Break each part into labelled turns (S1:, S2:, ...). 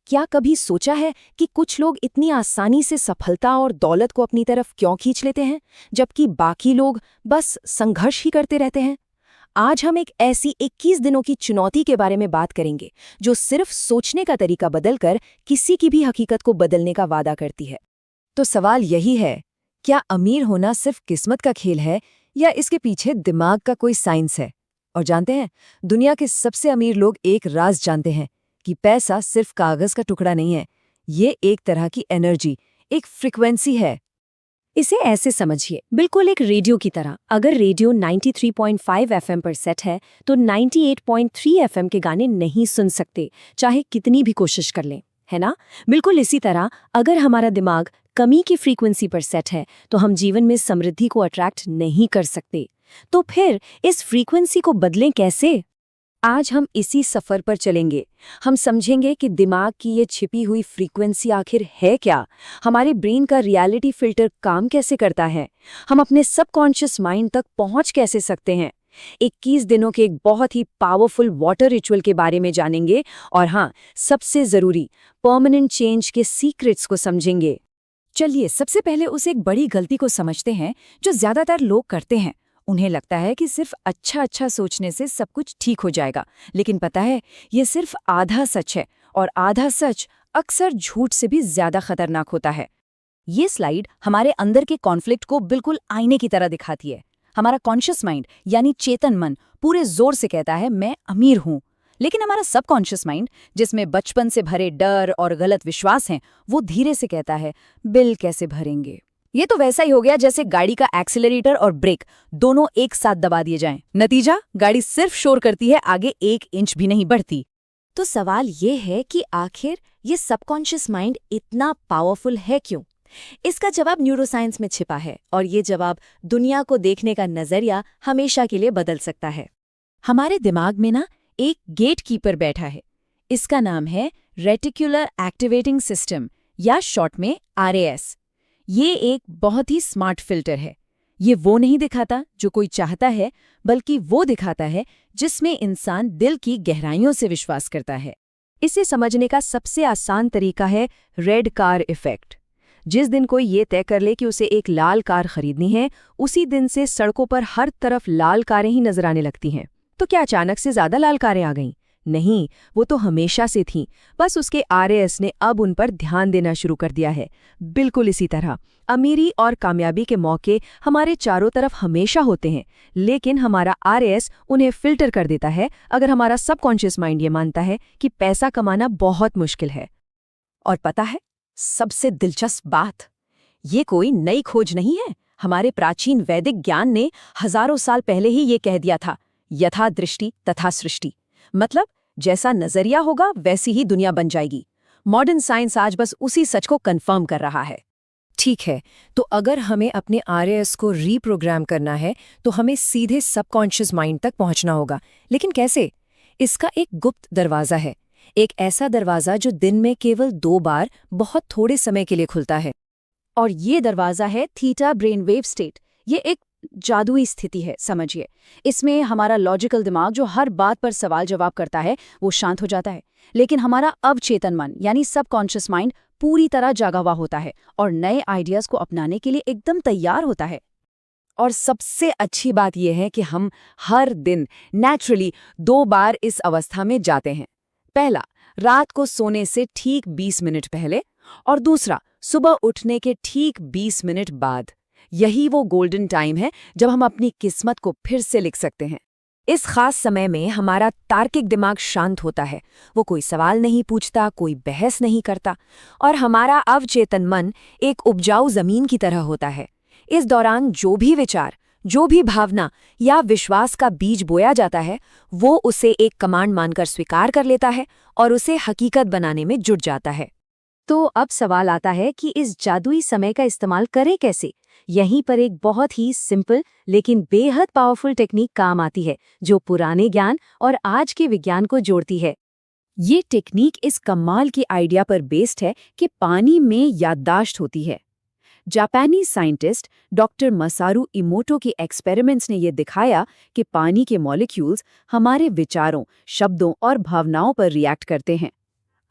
S1: क्या कभी सोचा है कि कुछ लोग इतनी आसानी से सफलता और दौलत को अपनी तरफ क्यों खींच लेते हैं, जबकि बाकी लोग बस संघर्ष ही करते रहते हैं? आज हम एक ऐसी 21 दिनों की चुनौती के बारे में बात करेंगे, जो सिर्फ सोचने का तरीका बदलकर किसी की भी हकीकत को बदलने का वादा करती है। तो सवाल यही है, क्या अमीर होना सिर्फ किस्मत का खेल है या इसके पीछे दिमाग का कोई साइंस है? और जानते हैं, दुनिया के सबसे अमीर लोग एक राज जानते हैं कि पैसा सिर्फ कागज का टुकड़ा नहीं है, ये एक तरह की एनर्जी, एक फ्रीक्वेंसी है।
S2: इसे ऐसे समझिए, बिल्कुल एक रेडियो की तरह। अगर रेडियो 93.5 एफएम पर सेट है तो 98.3 एफएम के गाने नहीं सुन सकते, चाहे कितनी भी कोशिश कर लें, है ना? बिल्कुल इसी तरह अगर हमारा दिमाग कमी की फ्रीक्वेंसी पर सेट है तो हम जीवन में समृद्धि को अट्रैक्ट नहीं कर सकते। तो फिर इस फ्रीक्वेंसी को बदलें कैसे?
S1: आज हम इसी सफर पर चलेंगे। हम समझेंगे कि दिमाग की ये छिपी हुई फ्रीक्वेंसी आखिर है क्या, हमारे ब्रेन का रियलिटी फिल्टर काम कैसे करता है, हम अपने सबकॉन्शियस माइंड तक पहुंच कैसे सकते हैं। 21 दिनों के एक बहुत ही पावरफुल वाटर रिचुअल के बारे में जानेंगे और हाँ, सबसे जरूरी परमानेंट चेंज के सीक्रेट्स को समझेंगे। चलिए सबसे पहले उस एक बड़ी गलती को समझते हैं जो ज्यादातर लोग करते हैं। उन्हें लगता है कि सिर्फ अच्छा सोचने से सब कुछ ठीक हो जाएगा, लेकिन पता है, ये सिर्फ आधा सच है और आधा सच अक्सर झूठ से भी ज्यादा खतरनाक होता है। ये स्लाइड हमारे अंदर के कॉन्फ्लिक्ट को बिल्कुल आईने की तरह दिखाती है। हमारा कॉन्शियस माइंड यानी चेतन मन पूरे जोर से कहता है मैं अमीर हूं, लेकिन हमारा सबकॉन्शियस माइंड, जिसमें बचपन से भरे डर और गलत विश्वास हैं, वो धीरे से कहता है बिल कैसे भरेंगे। ये तो वैसा ही हो गया जैसे गाड़ी का एक्सीलरेटर और ब्रेक दोनों एक साथ दबा दिए जाएं। नतीजा, गाड़ी सिर्फ शोर करती है, आगे 1 इंच भी नहीं बढ़ती। तो सवाल ये है कि आखिर ये सबकॉन्शियस माइंड इतना पावरफुल है क्यों? इसका जवाब न्यूरोसाइंस में छिपा है और ये जवाब दुनिया को देखने का नजरिया हमेशा के लिए बदल सकता है। हमारे दिमाग में ना एक गेट कीपर बैठा है। इसका नाम है रेटिकुलर एक्टिवेटिंग सिस्टम या शॉर्ट में RAS। ये एक बहुत ही स्मार्ट फिल्टर है। ये वो नहीं दिखाता जो कोई चाहता है, बल्कि वो दिखाता है जिसमें इंसान दिल की गहराइयों से विश्वास करता है। इसे समझने का सबसे आसान तरीका है रेड कार इफेक्ट। जिस दिन कोई ये तय कर ले कि उसे एक लाल कार खरीदनी है, उसी दिन से सड़कों पर हर तरफ लाल कारें ही नजर आने लगती हैं। तो क्या अचानक से ज्यादा लाल कारें आ गईं? नहीं, वो तो हमेशा से थीं, बस उसके RAS ने अब उन पर ध्यान देना शुरू कर दिया है। बिल्कुल इसी तरह अमीरी और कामयाबी के मौके हमारे चारों तरफ हमेशा होते हैं, लेकिन हमारा RAS उन्हें फिल्टर कर देता है अगर हमारा सबकॉन्शियस माइंड ये मानता है कि पैसा कमाना बहुत मुश्किल है। और पता है, सबसे दिलचस्प बात, ये कोई नई खोज नहीं है। हमारे प्राचीन वैदिक ज्ञान ने हजारों साल पहले ही ये कह दिया था, यथा दृष्टि तथा सृष्टि। मतलब जैसा नजरिया होगा वैसी ही दुनिया बन जाएगी। मॉडर्न साइंस आज बस उसी सच को कंफर्म कर रहा है। ठीक है, तो अगर हमें अपने RAS को रीप्रोग्राम करना है तो हमें सीधे सबकॉन्शियस माइंड तक पहुंचना होगा। लेकिन कैसे? इसका एक गुप्त दरवाजा है, एक ऐसा दरवाजा जो दिन में केवल 2 बार बहुत थोड़े समय के लिए खुलता है। और ये दरवाजा है थीटा ब्रेनवेव स्टेट। ये एक जादुई स्थिति है, समझिए। इसमें हमारा लॉजिकल दिमाग जो हर बात पर सवाल जवाब करता है वो शांत हो जाता है, लेकिन हमारा अवचेतन मन यानी सबकॉन्शियस माइंड पूरी तरह जागा हुआ होता है और नए आइडियाज को अपनाने के लिए एकदम तैयार होता है। और सबसे अच्छी बात यह है कि हम हर दिन नेचुरली 2 बार इस अवस्था में जाते हैं। पहला, रात को सोने से ठीक 20 मिनट पहले, और दूसरा, सुबह उठने के ठीक 20 मिनट बाद। यही वो गोल्डन टाइम है जब हम अपनी किस्मत को फिर से लिख सकते हैं। इस खास समय में हमारा तार्किक दिमाग शांत होता है, वो कोई सवाल नहीं पूछता, कोई बहस नहीं करता, और हमारा अवचेतन मन एक उपजाऊ जमीन की तरह होता है। इस दौरान जो भी विचार, जो भी भावना या विश्वास का बीज बोया जाता है, वो उसे एक कमांड मानकर स्वीकार कर लेता है और उसे हकीकत बनाने में जुट जाता है। तो अब सवाल आता है कि इस जादुई समय का इस्तेमाल करें कैसे? यहीं पर एक बहुत ही सिंपल लेकिन बेहद पावरफुल टेक्निक काम आती है, जो पुराने ज्ञान और आज के विज्ञान को जोड़ती है। ये टेक्निक इस कमाल की आइडिया पर बेस्ड है कि पानी में याददाश्त होती है। जापानी साइंटिस्ट डॉक्टर मसारू इमोटो के एक्सपेरिमेंट्स ने यह दिखाया कि पानी के मॉलिक्यूल्स हमारे विचारों, शब्दों और भावनाओं पर रिएक्ट करते हैं।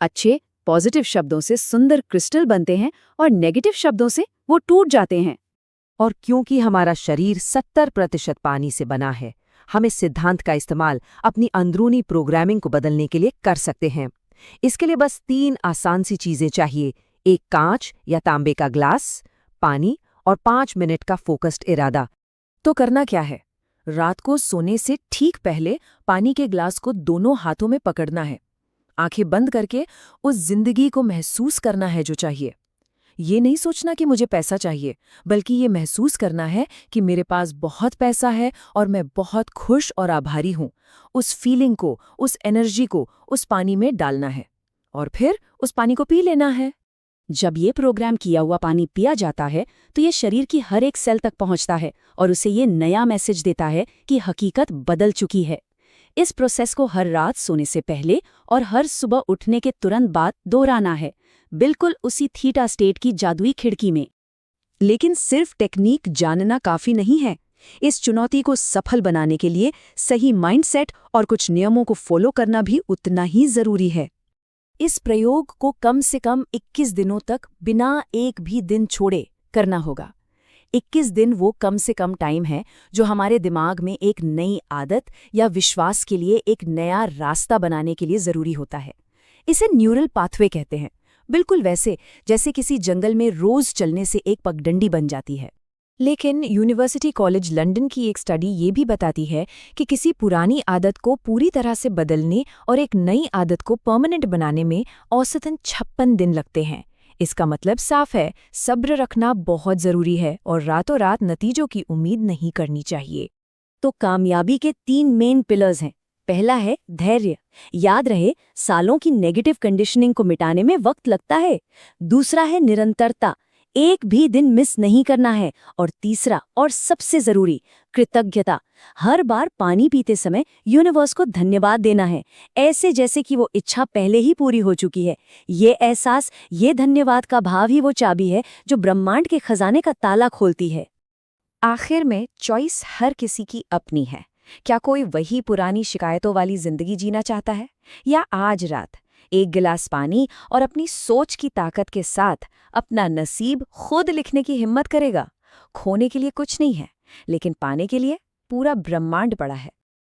S1: अच्छे, पॉजिटिव शब्दों से सुंदर क्रिस्टल बनते हैं और नेगेटिव शब्दों से वो टूट जाते हैं।
S3: और क्योंकि हमारा शरीर 70% पानी से बना है, हम इस सिद्धांत का इस्तेमाल अपनी अंदरूनी प्रोग्रामिंग को बदलने के लिए कर सकते हैं। इसके लिए बस 3 आसान सी चीजें चाहिए: एक कांच या तांबे का ग्लास, पानी और 5 मिनट का फोकस्ड इरादा।
S1: तो करना क्या है? रात को सोने से ठीक पहले पानी के ग्लास को दोनों हाथों में पकड़ना है। आंखें बंद करके उस जिंदगी को महसूस करना है जो चाहिए। ये नहीं सोचना कि मुझे पैसा चाहिए, बल्कि ये महसूस करना है कि मेरे पास बहुत पैसा है और मैं बहुत खुश और आभारी हूँ। उस फीलिंग को, उस एनर्जी को उस पानी में डालना है और फिर उस पानी को पी लेना है।
S2: जब ये प्रोग्राम किया हुआ पानी पिया जाता है तो ये शरीर की हर एक सेल तक पहुंचता है और उसे ये नया मैसेज देता है कि हकीकत बदल चुकी है। इस प्रोसेस को हर रात सोने से पहले और हर सुबह उठने के तुरंत बाद दोहराना है, बिल्कुल उसी थीटा स्टेट की जादुई खिड़की में।
S1: लेकिन सिर्फ टेक्निक जानना काफी नहीं है। इस चुनौती को सफल बनाने के लिए सही माइंडसेट और कुछ नियमों को फॉलो करना भी उतना ही जरूरी है। इस प्रयोग को कम से कम 21 दिनों तक बिना एक भी दिन छोड़े करना होगा। 21 दिन वो कम से कम टाइम है जो हमारे दिमाग में एक नई आदत या विश्वास के लिए एक नया रास्ता बनाने के लिए जरूरी होता है। इसे न्यूरल पाथवे कहते हैं, बिल्कुल वैसे जैसे किसी जंगल में रोज चलने से एक पगडंडी बन जाती है। लेकिन यूनिवर्सिटी कॉलेज लंदन की एक स्टडी ये भी बताती है कि किसी पुरानी आदत को पूरी तरह से बदलने और एक नई आदत को परमानेंट बनाने में औसतन 56 दिन लगते हैं। इसका मतलब साफ है, सब्र रखना बहुत जरूरी है और रातों रात नतीजों की उम्मीद नहीं करनी चाहिए।
S2: तो कामयाबी के 3 मेन पिलर्स हैं। पहला है धैर्य। याद रहे, सालों की नेगेटिव कंडीशनिंग को मिटाने में वक्त लगता है। दूसरा है निरंतरता, एक भी दिन मिस नहीं करना है। और तीसरा और सबसे जरूरी, कृतज्ञता। हर बार पानी पीते समय यूनिवर्स को धन्यवाद देना है, ऐसे जैसे कि वो इच्छा पहले ही पूरी हो चुकी है। ये एहसास, ये धन्यवाद का भाव ही वो चाबी है जो ब्रह्मांड के खजाने का ताला खोलती है।
S1: आखिर में चॉइस हर किसी की अपनी है। क्या कोई वही पुरानी शिकायतों वाली जिंदगी जीना चाहता है, या आज रात एक गिलास पानी और अपनी सोच की ताकत के साथ अपना नसीब खुद लिखने की हिम्मत करेगा? खोने के लिए कुछ नहीं है, लेकिन पाने के लिए पूरा ब्रह्मांड पड़ा है।